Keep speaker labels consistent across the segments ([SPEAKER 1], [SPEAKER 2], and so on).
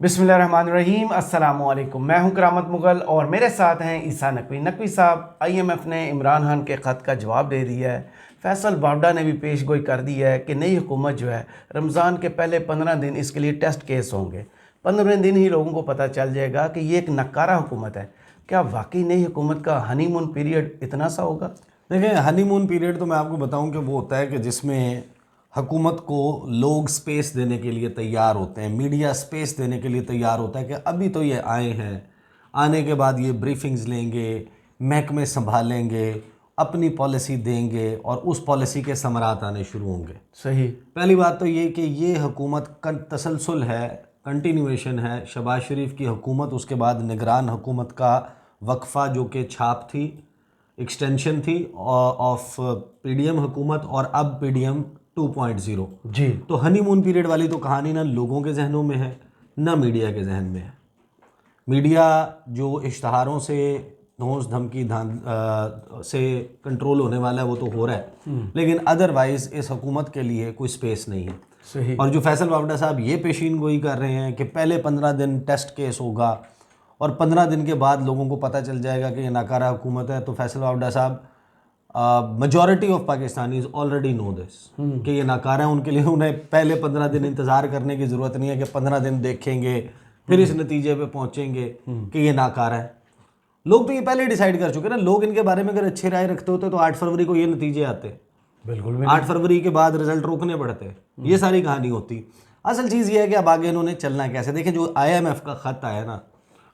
[SPEAKER 1] बिस्मिल्लाहिर्रहमानिर्रहीम, अस्सलामुअलैकुम। मैं हूं करामत मुगल और मेरे साथ हैं ईसा नकवी। नकवी साहब, IMF ने इमरान खान के ख़त का जवाब दे दिया है। फैसल बावडा ने भी पेश गोई कर दी है कि नई हुकूमत जो है रमज़ान के पहले 15 दिन इसके लिए टेस्ट केस होंगे। 15वें दिन ही लोगों को पता चल जाएगा कि ये एक नकारा हुकूमत है। क्या वाकई नई हुकूमत का हनीमून पीरियड इतना सा होगा?
[SPEAKER 2] देखिए, हनीमून पीरियड तो मैं आपको बताऊं कि वो होता है कि जिसमें हुकूमत को लोग स्पेस देने के लिए तैयार होते हैं, मीडिया स्पेस देने के लिए तैयार होता है कि अभी तो ये आए हैं, आने के बाद ये ब्रीफिंग्स लेंगे, महकमे संभालेंगे, अपनी पॉलिसी देंगे और उस पॉलिसी के समरात आने शुरू होंगे।
[SPEAKER 1] सही।
[SPEAKER 2] पहली बात तो ये कि ये हुकूमत का तसलसल है, कंटिन्यूएशन है। शहबाज शरीफ की हुकूमत, उसके बाद निगरान हुकूमत का वक्फा जो कि छाप थी, एक्सटेंशन थी ऑफ PDM हुकूमत, और अब PDM 2.0।
[SPEAKER 1] जी।
[SPEAKER 2] तो हनीमून पीरियड वाली तो कहानी ना लोगों के जहनों में है ना मीडिया के जहन में है। मीडिया जो इश्तहारों से धौंस धमकी से कंट्रोल होने वाला है वो तो हो रहा है, लेकिन अदरवाइज़ इस हुकूमत के लिए कोई स्पेस नहीं है।
[SPEAKER 1] सही।
[SPEAKER 2] और जो फैसल बावडा साहब ये पेशीन गोई कर रहे हैं कि पहले 15 दिन टेस्ट केस होगा और 15 दिन के बाद लोगों को पता चल जाएगा कि ये नाकारा हुकूमत है, तो फैसल बावडा साहब, majority of Pakistanis already know this कि ये नाकारा है। उनके लिए उन्हें पहले 15 दिन इंतज़ार करने की ज़रूरत नहीं है कि 15 दिन देखेंगे फिर इस नतीजे पे पहुंचेंगे कि ये नाकारा है। लोग तो ये पहले डिसाइड कर चुके ना। लोग इनके बारे में अगर अच्छी राय रखते होते तो 8 फरवरी को ये नतीजे आते।
[SPEAKER 1] बिल्कुल भी
[SPEAKER 2] 8 फरवरी के बाद रिजल्ट रोकने पड़ते, ये सारी कहानी होती। असल चीज़ ये है कि अब आगे इन्होंने चलना कैसे। देखें, जो IMF का ख़त आया ना,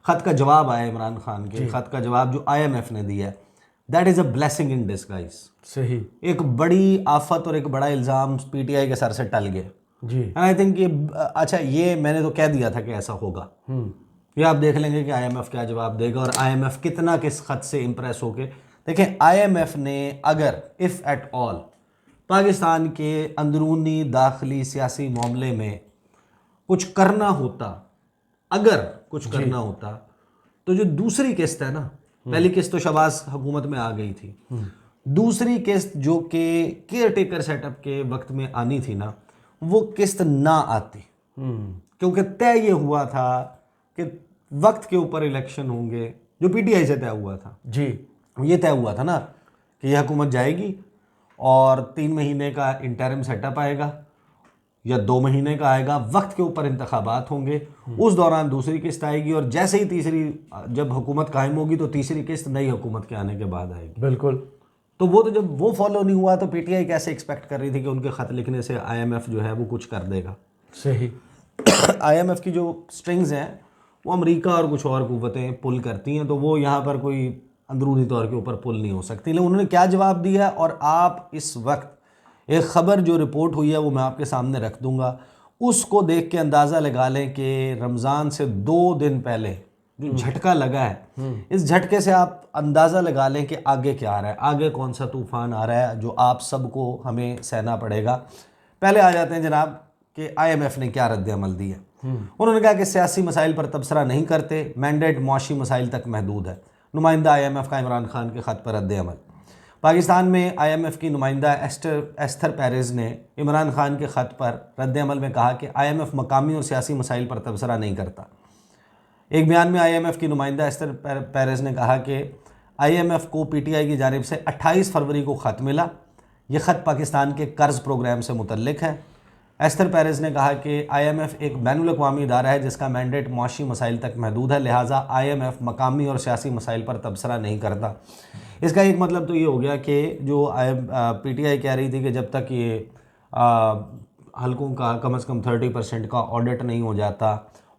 [SPEAKER 2] ख़त का जवाब आया इमरान खान के ख़त का जवाब जो IMF ने दिया है, that is a blessing in disguise.
[SPEAKER 1] सही।
[SPEAKER 2] एक बड़ी आफत और एक बड़ा इल्ज़ाम PTI के सर से टल गया।
[SPEAKER 1] जी।
[SPEAKER 2] एंड आई थिंक ये अच्छा, ये मैंने तो कह दिया था कि ऐसा होगा। ये आप देख लेंगे कि IMF क्या जवाब देगा और IMF कितना किस खत से इंप्रेस होके। देखें, IMF ने अगर इफ़ एट ऑल पाकिस्तान के अंदरूनी दाखिली सियासी मामले में कुछ करना होता, अगर कुछ करना होता, तो जो दूसरी किस्त है ना, पहली किस्त तो शहबाज हुकूमत में आ गई थी, दूसरी किस्त जो कि केयर टेकर सेटअप के वक्त में आनी थी ना, वो किस्त ना आती। क्योंकि तय ये हुआ था कि वक्त के ऊपर इलेक्शन होंगे, जो PTI से तय हुआ था।
[SPEAKER 1] जी।
[SPEAKER 2] ये तय हुआ था ना कि यह हुकूमत जाएगी और 3 महीने का इंटरिम सेटअप आएगा या 2 महीने का आएगा, वक्त के ऊपर इंतखाबात होंगे, उस दौरान दूसरी किस्त आएगी और जैसे ही तीसरी, जब हुकूमत कायम होगी तो तीसरी किस्त नई हुकूमत के आने के बाद आएगी।
[SPEAKER 1] बिल्कुल।
[SPEAKER 2] तो वो तो जब वो फॉलो नहीं हुआ तो PTI कैसे एक्सपेक्ट कर रही थी कि उनके ख़त लिखने से IMF जो है वो कुछ कर देगा।
[SPEAKER 1] सही।
[SPEAKER 2] IMF की जो स्ट्रिंग्स हैं वो अमेरिका और कुछ और कुव्वतें पुल करती हैं, तो वो यहाँ पर कोई अंदरूनी तौर के ऊपर पुल नहीं हो सकती। लेकिन उन्होंने क्या जवाब दिया, और आप इस वक्त एक ख़बर जो रिपोर्ट हुई है वो मैं आपके सामने रख दूंगा, उसको देख के अंदाज़ा लगा लें कि रमज़ान से 2 दिन पहले जो झटका लगा है, इस झटके से आप अंदाज़ा लगा लें कि आगे क्या आ रहा है, आगे कौन सा तूफ़ान आ रहा है जो आप सबको हमें सहना पड़ेगा। पहले आ जाते हैं जनाब कि IMF ने क्या रद्द अमल दिया। उन्होंने कहा कि सियासी मसाइल पर तबसरा नहीं करते, मैंडेट मुआशी मसाइल तक महदूद है। नुमाइंदा IMF का इमरान खान के ख़त पर रद्द अमल। पाकिस्तान में IMF की नुमाइंदा एस्थर पेरेज़ ने इमरान खान के ख़त पर रद्द अमल में कहा कि IMF मकामी और सियासी मसाइल पर तबसरा नहीं करता। एक बयान में IMF की नुमाइंदा एस्थर पेरेज़ ने कहा कि IMF को PTI की जानिब से 28 फरवरी को ख़त मिला। यह ख़त पाकिस्तान के कर्ज़ प्रोग्राम से मुतल्लिक है। एस्थर पेरेज़ ने कहा कि IMF एक बैनुल-अक़वामी इदारा है जिसका मैंडेट मुआशी मसाइल तक महदूद है, लिहाजा IMF मकामी और सियासी मसाइल पर तबसरा नहीं करता। इसका एक मतलब तो ये हो गया कि जो PTI कह रही थी कि जब तक ये हलकों का कम से कम 30% का ऑडिट नहीं हो जाता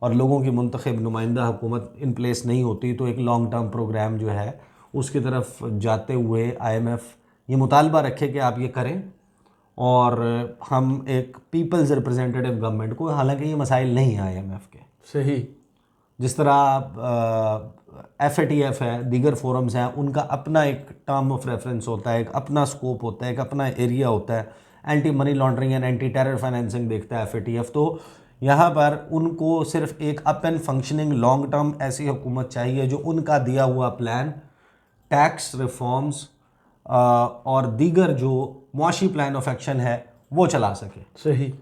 [SPEAKER 2] और लोगों की मुंतखब नुमाइंदा हुकूमत इन प्लेस नहीं होती, तो एक लॉन्ग टर्म प्रोग्राम जो है उसकी तरफ जाते हुए IMF ये मुतालबा रखे कि आप ये करें और हम एक पीपल्स रिप्रेजेंटेटिव गवर्नमेंट को, हालांकि ये मसाइल नहीं हैं IMF के।
[SPEAKER 1] सही।
[SPEAKER 2] जिस तरह FATF है, दीगर फोरम्स हैं, उनका अपना एक टर्म ऑफ रेफरेंस होता है, एक अपना स्कोप होता है, एक अपना एरिया होता है। Anti money laundering and anti terror financing देखता है FATF। तो यहाँ पर उनको सिर्फ एक up and functioning long term ऐसी हुकूमत चाहिए जो उनका दिया हुआ प्लान, टैक्स रिफॉर्म्स और दीगर जो मुआशी प्लान ऑफ एक्शन है वो चला सके।
[SPEAKER 1] सही।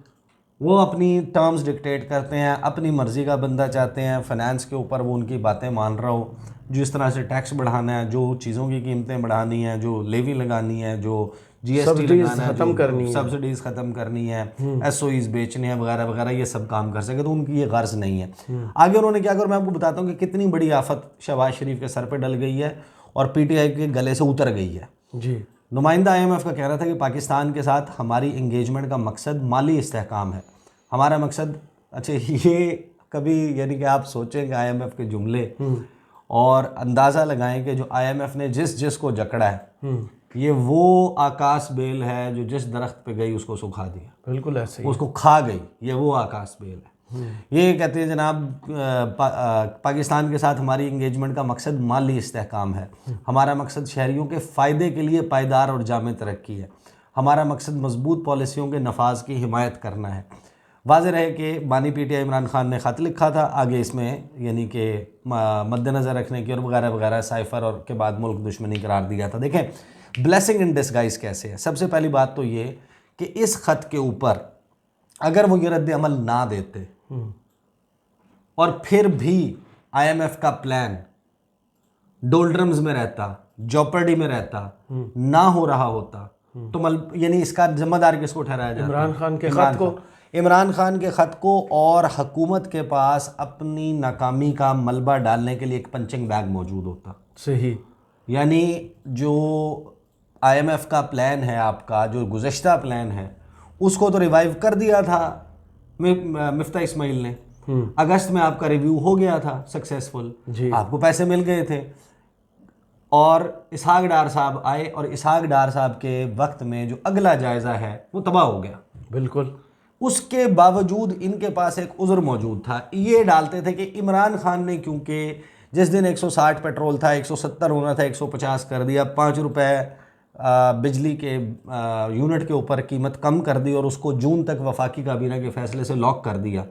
[SPEAKER 2] वो अपनी टर्म्स डिक्टेट करते हैं, अपनी मर्ज़ी का बंदा चाहते हैं, फाइनेंस के ऊपर वो उनकी बातें मान रहा हो, जिस तरह से टैक्स बढ़ाना है, जो चीज़ों की कीमतें बढ़ानी है, जो लेवी लगानी है, जो जीएसटी लगाना है,
[SPEAKER 1] खत्म करनी है,
[SPEAKER 2] सब्सिडीज़ ख़त्म करनी है, एसओईज बेचने हैं वगैरह वगैरह, ये सब काम कर सके, तो उनकी ये गर्ज नहीं है। आगे उन्होंने क्या कहा मैं आपको बताता हूँ कि कितनी बड़ी आफत शहबाज शरीफ के सर पे डल गई है और पीटीआई के गले से उतर गई है।
[SPEAKER 1] जी।
[SPEAKER 2] नुमाइंदा आईएमएफ का कहना था कि पाकिस्तान के साथ हमारी इंगेजमेंट का मकसद माली इस्तेहकाम है, हमारा मकसद। अच्छा, ये कभी यानी कि आप सोचेंगे आईएमएफ के जुमले और अंदाज़ा लगाएं कि जो आईएमएफ ने जिस को जकड़ा है ये वो आकाश बेल है जो जिस दरख्त पे गई उसको सुखा दिया,
[SPEAKER 1] बिल्कुल ऐसे ही,
[SPEAKER 2] उसको खा गई, ये वो आकाश बेल है। ये कहते हैं जनाब पाकिस्तान के साथ हमारी इंगेजमेंट का मकसद माली इस्तेहकाम है, हमारा मकसद शहरियों के फ़ायदे के लिए पायदार और जामे तरक्की है, हमारा मकसद मजबूत पॉलिसियों के नफाज की हिमायत करना है। वाज़ेह रहे कि बानी पीटीआई इमरान खान ने ख़त लिखा था, आगे इसमें यानी कि मद्देनज़र रखने की और वगैरह वगैरह साइफ़र और के बाद मुल्क दुश्मनी करार दिया था। देखें ब्लेसिंग इन डिस्गाइज कैसे है। सबसे पहली बात तो ये कि इस ख़त के ऊपर अगर वो ये रद्द अमल ना देते और फिर भी आईएमएफ का प्लान डोल्ड्रम्स में रहता, जॉपर्डी में रहता, ना हो रहा होता, तो यानी इसका जिम्मेदार किसको ठहराया जाता?
[SPEAKER 1] इमरान खान के ख़त को,
[SPEAKER 2] इमरान खान के ख़त को। और हुकूमत के पास अपनी नाकामी का मलबा डालने के लिए एक पंचिंग बैग मौजूद होता।
[SPEAKER 1] सही,
[SPEAKER 2] यानी जो आईएमएफ का प्लान है आपका, जो गुज़श्ता प्लान है, उसको तो रिवाइव कर दिया था मिफ्ता इस्माइल ने। अगस्त में आपका रिव्यू हो गया था सक्सेसफुल, आपको पैसे मिल गए थे और इसहाक डार साहब आए और इसहाक डार साहब के वक्त में जो अगला जायज़ा है वो तबाह हो गया।
[SPEAKER 1] बिल्कुल।
[SPEAKER 2] उसके बावजूद इनके पास एक उज़्र मौजूद था, ये डालते थे कि इमरान खान ने क्योंकि जिस दिन 160 पेट्रोल था 170 होना था 150 कर दिया, 5 रुपए बिजली के यूनिट के ऊपर कीमत कम कर दी और उसको जून तक वफाकी काबीना के फैसले से लॉक कर दिया।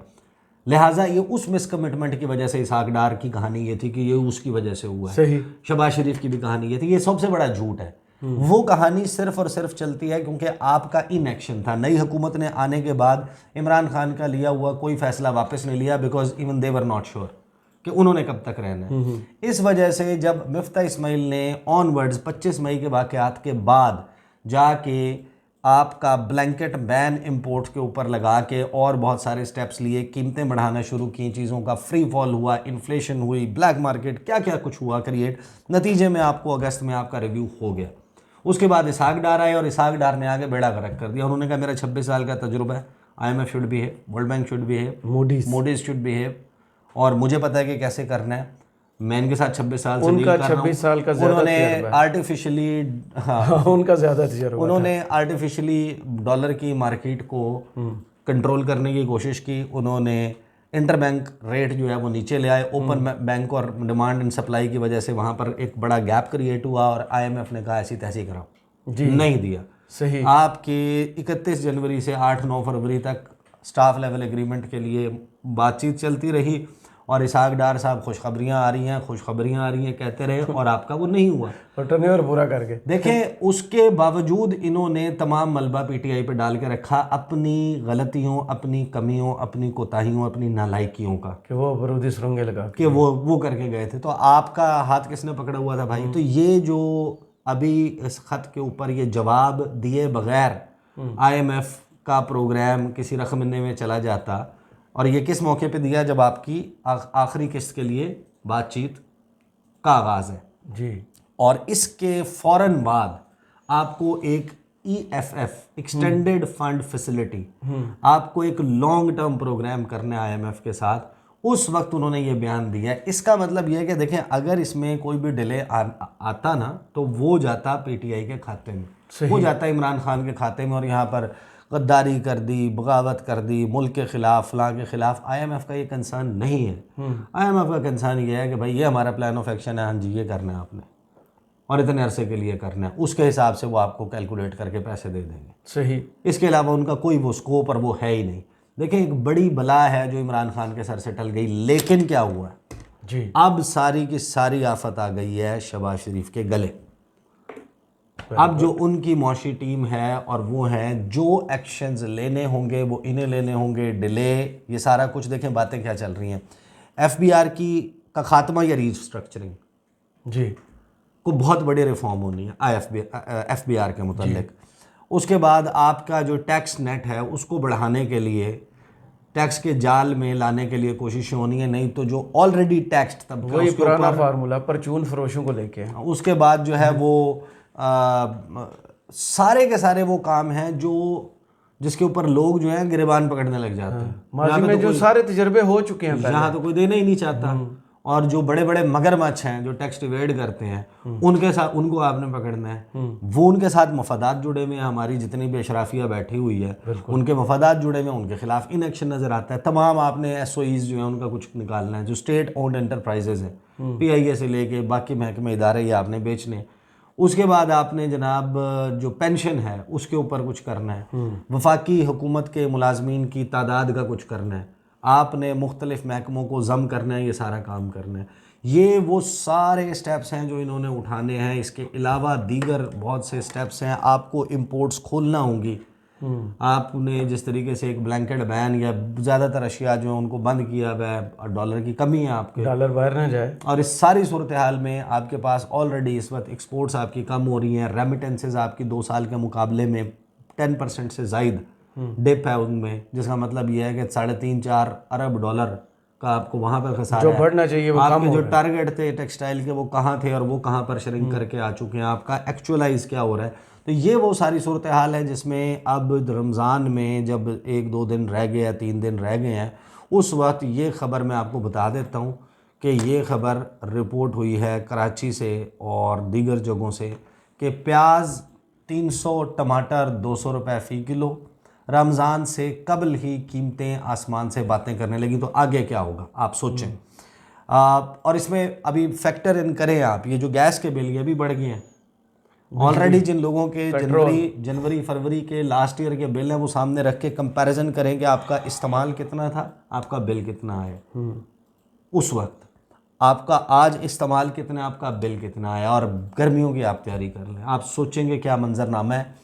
[SPEAKER 2] लिहाजा ये उस मिसकमिटमेंट की वजह से इसहाक डार की कहानी ये थी कि ये उसकी वजह से हुआ है।
[SPEAKER 1] सही।
[SPEAKER 2] शहबाज शरीफ की भी कहानी ये थी। ये सबसे बड़ा झूठ है। वो कहानी सिर्फ और सिर्फ चलती है क्योंकि आपका इनएक्शन था। नई हुकूमत ने आने के बाद इमरान खान का लिया हुआ कोई फैसला वापस नहीं लिया, because even they were not sure कि उन्होंने कब तक रहना है। इस वजह से जब मिफ्ता इस्माइल ने ऑनवर्ड्स 25 मई के वाक़यात के बाद जाके आपका ब्लैंकेट बैन इंपोर्ट के ऊपर लगा के और बहुत सारे स्टेप्स लिए, कीमतें बढ़ाना शुरू की, चीज़ों का फ्री फॉल हुआ, इन्फ्लेशन हुई, ब्लैक मार्केट, क्या क्या कुछ हुआ क्रिएट, नतीजे में आपको अगस्त में आपका रिव्यू हो गया। उसके बाद इसहाक डार आए और इसहाक डार ने आगे बेड़ा गर्क कर दिया। उन्होंने कहा मेरा 26 साल का तजुर्बा है, IMF should behave, world bank should behave, Moody's should behave, और मुझे पता है कि कैसे करना है। मैं इनके साथ 26 साल से डील कर रहा हूं।
[SPEAKER 1] 26 साल का
[SPEAKER 2] उन्होंने आर्टिफिशियली
[SPEAKER 1] उनका ज़्यादा तजुर्बा,
[SPEAKER 2] उन्होंने आर्टिफिशियली डॉलर की मार्केट को कंट्रोल करने की कोशिश की। उन्होंने इंटरबैंक रेट जो है वो नीचे ले आए। ओपन बैंक और डिमांड एंड सप्लाई की वजह से वहाँ पर एक बड़ा गैप क्रिएट हुआ और IMF ने कहा ऐसी तैसी कराओ, नहीं दिया।
[SPEAKER 1] सही।
[SPEAKER 2] आपके 31 जनवरी से 8-9 फरवरी तक स्टाफ लेवल एग्रीमेंट के लिए बातचीत चलती रही और इसहाक डार साहब खुशखबरियाँ आ रही हैं कहते रहे और आपका वो नहीं हुआ,
[SPEAKER 1] टर्नओवर पूरा करके।
[SPEAKER 2] देखें उसके बावजूद इन्होंने तमाम मलबा PTI पे डाल के रखा अपनी गलतियों, अपनी कमियों, अपनी कोताहियों, अपनी नालायकियों का,
[SPEAKER 1] कि वो बरूदी सुरंगें लगा
[SPEAKER 2] कि वो करके गए थे। तो आपका हाथ किसने पकड़ा हुआ था भाई? तो ये जो अभी इस खत के ऊपर ये जवाब दिए बगैर IMF का प्रोग्राम किसी रकमने में चला जाता, और ये किस मौके पे दिया जब आपकी आखिरी किस्त के लिए बातचीत का आगाज़ है
[SPEAKER 1] जी,
[SPEAKER 2] और इसके फ़ौरन बाद आपको एक EFF एक्सटेंडेड फंड फैसिलिटी, आपको एक लॉन्ग टर्म प्रोग्राम करने IMF के साथ, उस वक्त उन्होंने ये बयान दिया। इसका मतलब ये है कि देखें अगर इसमें कोई भी डिले आता ना तो वो जाता PTI के खाते में, वो जाता इमरान खान के खाते में, और यहाँ पर गद्दारी कर दी, बगावत कर दी, मुल्क के ख़िलाफ़, फलां के ख़िलाफ़। IMF का ये कंसर्न नहीं है। IMF का कंसर्न ये है कि भाई ये हमारा प्लान ऑफ एक्शन है, हाँ जी ये करना है आपने और इतने अरसे के लिए करना है, उसके हिसाब से वो आपको कैलकुलेट करके पैसे दे देंगे।
[SPEAKER 1] सही। इसके
[SPEAKER 2] अलावा उनका कोई वो स्कोप और वो है ही नहीं। देखें एक बड़ी बला है जो इमरान खान के सर से टल गई, लेकिन क्या हुआ
[SPEAKER 1] जी,
[SPEAKER 2] अब सारी की सारी आफत आ गई है शहबाज शरीफ के गले। अब जो उनकी मौशी टीम है और वो हैं जो एक्शंस लेने होंगे वो इन्हें लेने होंगे, डिले, ये सारा कुछ देखें बातें क्या चल रही हैं। एफबीआर का खात्मा या रीस्ट्रक्चरिंग
[SPEAKER 1] जी
[SPEAKER 2] को बहुत बड़ी रिफॉर्म होनी है एफबीआर के मुतालिक। उसके बाद आपका जो टैक्स नेट है उसको बढ़ाने के लिए, टैक्स के जाल में लाने के लिए कोशिशें होनी है, नहीं तो जो ऑलरेडी टैक्स्ड तबका
[SPEAKER 1] वही
[SPEAKER 2] उसके
[SPEAKER 1] पुराना
[SPEAKER 2] ऊपर,
[SPEAKER 1] फार्मूला परचून फरोशों को लेके।
[SPEAKER 2] उसके बाद जो है वो सारे के सारे वो काम हैं जो जिसके ऊपर लोग जो है गिरबान पकड़ने लग जाते हैं।
[SPEAKER 1] माजी में जो सारे तजर्बे हो चुके हैं पहले,
[SPEAKER 2] यहाँ तो कोई देना ही नहीं चाहता। और जो बड़े बड़े मगरमच्छ हैं जो टैक्स इवेड करते हैं उनके साथ, उनको आपने पकड़ना है। वो उनके साथ मफादात जुड़े हुए हैं, हमारी जितनी भी अशराफिया बैठी हुई है उनके मफादात जुड़े हुए हैं, उनके खिलाफ इन एक्शन नज़र आता है। तमाम आपने एसओईज जो है उनका कुछ निकालना है। जो स्टेट ओन्ड एंटरप्राइजेज हैं पीआईए से लेके बाकी महकमे इदारे ये आपने बेचने। उसके बाद आपने जनाब जो पेंशन है उसके ऊपर कुछ करना है। वफाकी हुकूमत के मुलाजमीन की तादाद का कुछ करना है। आपने मुख्तलिफ महकमों को ज़म करना है, ये सारा काम करना है। ये वो सारे स्टेप्स हैं जो इन्होंने उठाने हैं। इसके अलावा दीगर बहुत से स्टेप्स हैं। आपको इंपोर्ट्स खोलना होंगी। आपने जिस तरीके से एक ब्लैंकेट बैन या ज़्यादातर अशिया जो है उनको बंद किया हुआ है और डॉलर की कमी है आपके,
[SPEAKER 1] डॉलर बाहर ना जाए,
[SPEAKER 2] और इस सारी सूरत हाल में आपके पास ऑलरेडी इस वक्त एक्सपोर्ट्स आपकी कम हो रही हैं। रेमिटेंसेज आपकी 2 साल के मुकाबले में 10% से ज़ायद डिप है उनमें, जिसका मतलब यह है कि 3.5-4 अरब डॉलर का आपको वहाँ पर खसारा
[SPEAKER 1] जो
[SPEAKER 2] है।
[SPEAKER 1] बढ़ना चाहिए वो कम
[SPEAKER 2] आपके
[SPEAKER 1] हो
[SPEAKER 2] जो
[SPEAKER 1] रहा है।
[SPEAKER 2] टारगेट थे टेक्सटाइल के वो कहाँ थे और वो कहाँ पर श्रिंक करके आ चुके हैं, आपका एक्चुअलाइज क्या हो रहा है। तो ये वो सारी सूरत हाल है जिसमें अब रमज़ान में जब 1-2 दिन रह गए हैं, 3 दिन रह गए हैं, उस वक्त ये ख़बर मैं आपको बता देता हूँ कि ये ख़बर रिपोर्ट हुई है कराची से और दीगर जगहों से कि प्याज 300, टमाटर 200 रुपये फ़ी किलो। रमज़ान से कबल ही कीमतें आसमान से बातें करने लगी। तो आगे क्या होगा आप सोचें। और इसमें अभी फैक्टर इन करें आप, ये जो गैस के बिल ये भी बढ़ गए हैं। ऑलरेडी जिन लोगों के जनवरी फरवरी के लास्ट ईयर के बिल हैं वो सामने रख के कंपैरिजन करें कि आपका इस्तेमाल कितना था, आपका बिल कितना आया उस वक्त, आपका आज इस्तेमाल कितना, आपका बिल कितना आया, और गर्मियों की आप तैयारी कर लें। आप सोचेंगे क्या मंजरनामा है।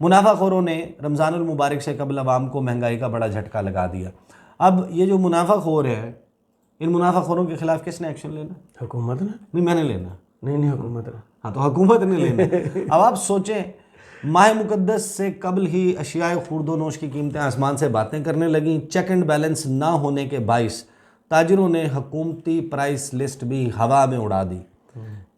[SPEAKER 2] मुनाफाखोरों ने रमज़ानुल मुबारक से कबल अवाम को महंगाई का बड़ा झटका लगा दिया। अब ये जो मुनाफाखोर है, इन मुनाफाखोरों के खिलाफ किसने एक्शन लेना?
[SPEAKER 1] हुकूमत ने।
[SPEAKER 2] नहीं, मैंने लेना।
[SPEAKER 1] नहीं हुकूमत ने।
[SPEAKER 2] हाँ, तो हुकूमत ने लेना। अब आप सोचें माह मुकद्दस से कबल ही अशियाए खुर्द व नोश की कीमतें आसमान से बातें करने लगीं। चेक एंड बैलेंस ना होने के बाइस ताजिरों ने हुकूमती प्राइस लिस्ट भी हवा में उड़ा दी।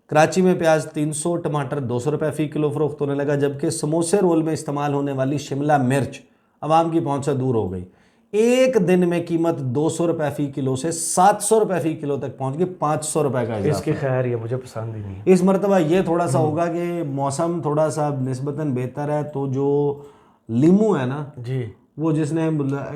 [SPEAKER 2] कराची में प्याज 300, टमाटर 200 रुपये फ़ी किलो फ़रोख्त होने लगा, जबकि समोसे रोल में इस्तेमाल होने वाली शिमला मिर्च आवाम की पहुंच से दूर हो गई। एक दिन में कीमत 200 रुपये फ़ी किलो से 700 रुपये फ़ी किलो तक पहुंच गई। 500 रुपये का इजाफा।
[SPEAKER 1] इसकी खैर ये मुझे पसंद ही नहीं है।
[SPEAKER 2] इस मरतबा ये थोड़ा सा होगा कि मौसम थोड़ा सा निस्बतन बेहतर है, तो जो लीमू है ना
[SPEAKER 1] जी,
[SPEAKER 2] वो जिसने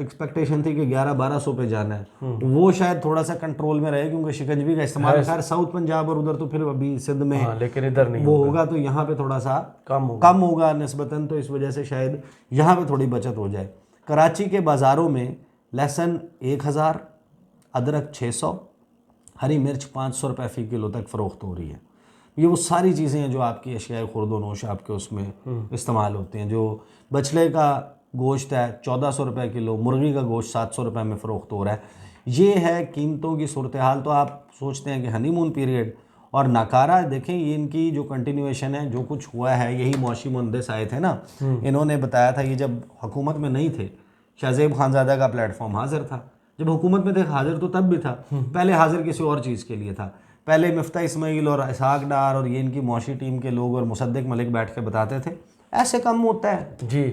[SPEAKER 2] एक्सपेक्टेशन थी कि 1100-1200 पे जाना है, वो शायद थोड़ा सा कंट्रोल में रहे, क्योंकि शिकंजवी का इस्तेमाल खैर साउथ पंजाब और उधर तो फिर अभी सिंध में
[SPEAKER 1] लेकिन इधर नहीं
[SPEAKER 2] वो होगा, तो यहाँ पे थोड़ा सा कम होगा निस्बतन, तो इस वजह से शायद यहाँ पे थोड़ी बचत हो जाए। कराची के बाज़ारों में लहसुन 1000, अदरक 600, हरी मिर्च 500 रुपये फ़ी किलो तक फ़रोख्त हो रही है। ये वो सारी चीज़ें हैं जो आपकी अशियाए खुर्द व नोश आपके उसमें इस्तेमाल होते हैं। जो बछड़े का गोश्त है 1400 रुपये किलो, मुर्गी का गोश्त 700 रुपये में फ़रोख्त हो रहा है। ये है कीमतों की सूरत हाल। तो आप सोचते हैं कि हनीमून पीरियड और नाकारा, देखें ये इनकी जो कंटिन्यूएशन है, जो कुछ हुआ है, यही मौशी मुहंदिस आए थे ना, इन्होंने बताया था, ये जब हुकूमत में नहीं थे, शाहजेब खानज़ादा का प्लेटफॉर्म हाजिर था, जब हुकूमत में थे हाजिर तो तब भी था, पहले हाजिर किसी और चीज़ के लिए था। पहले मिफ्ता इस्माइल और इसहाक डार और ये इनकी मौशी टीम के लोग और मुसद्दिक मलिक बैठ के बताते थे ऐसे कम होता है
[SPEAKER 1] जी,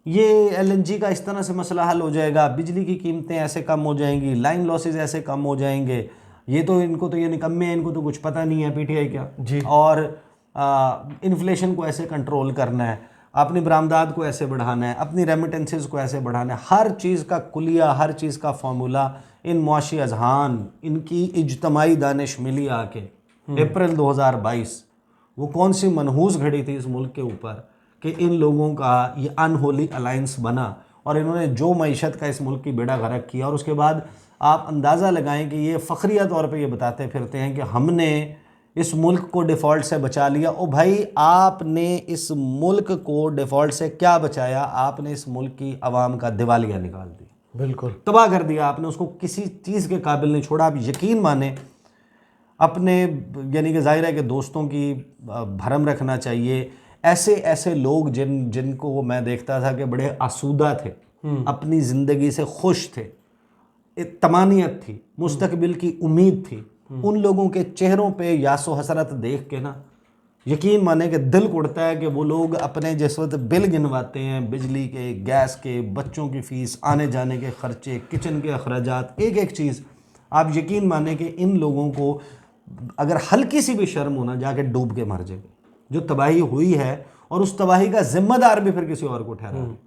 [SPEAKER 2] ये एलएनजी का इस तरह से मसला हल हो जाएगा, बिजली की कीमतें ऐसे कम हो जाएंगी, लाइन लॉसेज ऐसे कम हो जाएंगे, ये तो इनको तो ये निकम्मे हैं, इनको तो कुछ पता नहीं है पीटीआई क्या
[SPEAKER 1] जी।
[SPEAKER 2] और इन्फ्लेशन को ऐसे कंट्रोल करना है, अपनी बरामदात को ऐसे बढ़ाना है, अपनी रेमिटेंसेस को ऐसे बढ़ाना है। हर चीज़ का कुलिया, हर चीज़ का फार्मूला इन मुआशी अजहान, इनकी इज्तमाई दानिश मिली आके अप्रैल 2022, वो कौन सी मनहूस घड़ी थी इस मुल्क के ऊपर कि इन लोगों का ये अनहोली अलायंस बना और इन्होंने जो मईशत का इस मुल्क की बेड़ा गर्क किया। और उसके बाद आप अंदाज़ा लगाएं कि ये फ़ख्रिया तौर पे ये बताते फिरते हैं कि हमने इस मुल्क को डिफ़ॉल्ट से बचा लिया। ओ भाई, आपने इस मुल्क को डिफ़ॉल्ट से क्या बचाया? आपने इस मुल्क की आवाम का दिवालिया निकाल दिया,
[SPEAKER 1] बिल्कुल
[SPEAKER 2] तबाह कर दिया आपने, उसको किसी चीज़ के काबिल नहीं छोड़ा। आप यकीन माने, अपने यानी कि ज़ाहिर है कि दोस्तों की भरम रखना चाहिए। ऐसे ऐसे लोग जिनको मैं देखता था कि बड़े आसूदा थे, अपनी ज़िंदगी से खुश थे, एक तमानियत थी, मुस्तकबिल की उम्मीद थी, उन लोगों के चेहरों पे यासो हसरत देख के ना यकीन माने कि दिल उड़ता है कि वो लोग अपने जिस वक्त बिल गिनवाते हैं, बिजली के, गैस के, बच्चों की फ़ीस, आने जाने के ख़र्चे, किचन के अखराजात, एक एक चीज़, आप यकीन माने कि इन लोगों को अगर हल्की सी भी शर्म हो ना, जाके डूब के मर जाएंगे। जो तबाही हुई है, और उस तबाही का जिम्मेदार भी फिर किसी और को ठहरा है।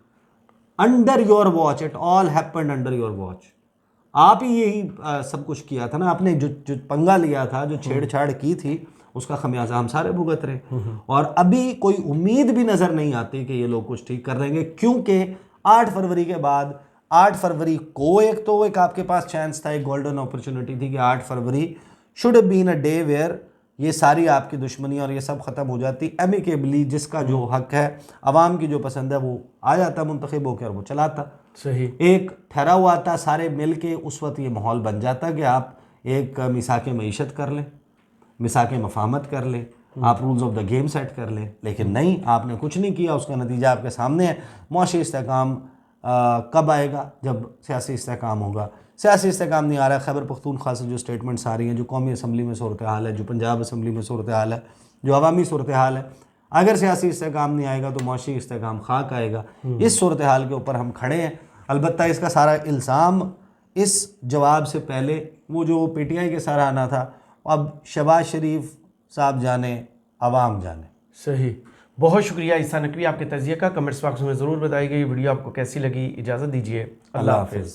[SPEAKER 2] Under your watch, it all happened under your watch. आप ही यही सब कुछ किया था ना, आपने जो पंगा लिया था, जो छेड़छाड़ की थी, उसका खमियाजा हम सारे भुगत रहे। और अभी कोई उम्मीद भी नज़र नहीं आती कि ये लोग कुछ ठीक कर देंगे, क्योंकि 8 फरवरी के बाद, 8 फरवरी को एक आपके पास चांस था, एक गोल्डन अपॉर्चुनिटी थी कि 8 February should have been a day where ये सारी आपकी दुश्मनी और ये सब ख़त्म हो जाती एमिकेबली। जिसका जो हक है, आवाम की जो पसंद है, वो आ जाता मुंतखब होकर और वो चलाता।
[SPEAKER 1] सही,
[SPEAKER 2] एक ठहरा हुआ था, सारे मिल के उस वक्त ये माहौल बन जाता कि आप एक मिसाक मईशत कर लें, मिसाक मफाहमत कर लें, आप rules of the game set कर लें। लेकिन नहीं, आपने कुछ नहीं किया। उसका नतीजा आपके सामने है। मुआशी इस्तेहकाम कब आएगा? जब सियासी इस्तेहकाम होगा। सियासी इस्तेहकाम नहीं आ रहा है। खैबर पख्तूनख्वा से जो स्टेटमेंट्स आ रही हैं, जो कौमी असम्बली में सूरत हाल है, जो पंजाब असम्बली में सूरत हाल है, जो अवामी सूरत हाल है, अगर सियासी इस्तेहकाम नहीं आएगा तो मुआशी इस्तेहकाम खाक आएगा। इस सूरत हाल के ऊपर हम खड़े हैं। अलबत्ता इसका सारा इल्ज़ाम इस जवाब से पहले वो जो PTI के सारा आना था, अब शहबाज शरीफ साहब जाने, अवाम जाने।
[SPEAKER 1] सही। बहुत शुक्रिया ईसा नकवी, आपके तजिए का कमेंट्स बॉक्स में ज़रूर बताइएगा। ये वीडियो आपको कैसी लगी। इजाज़त दीजिए, अल्लाह हाफ़िज़।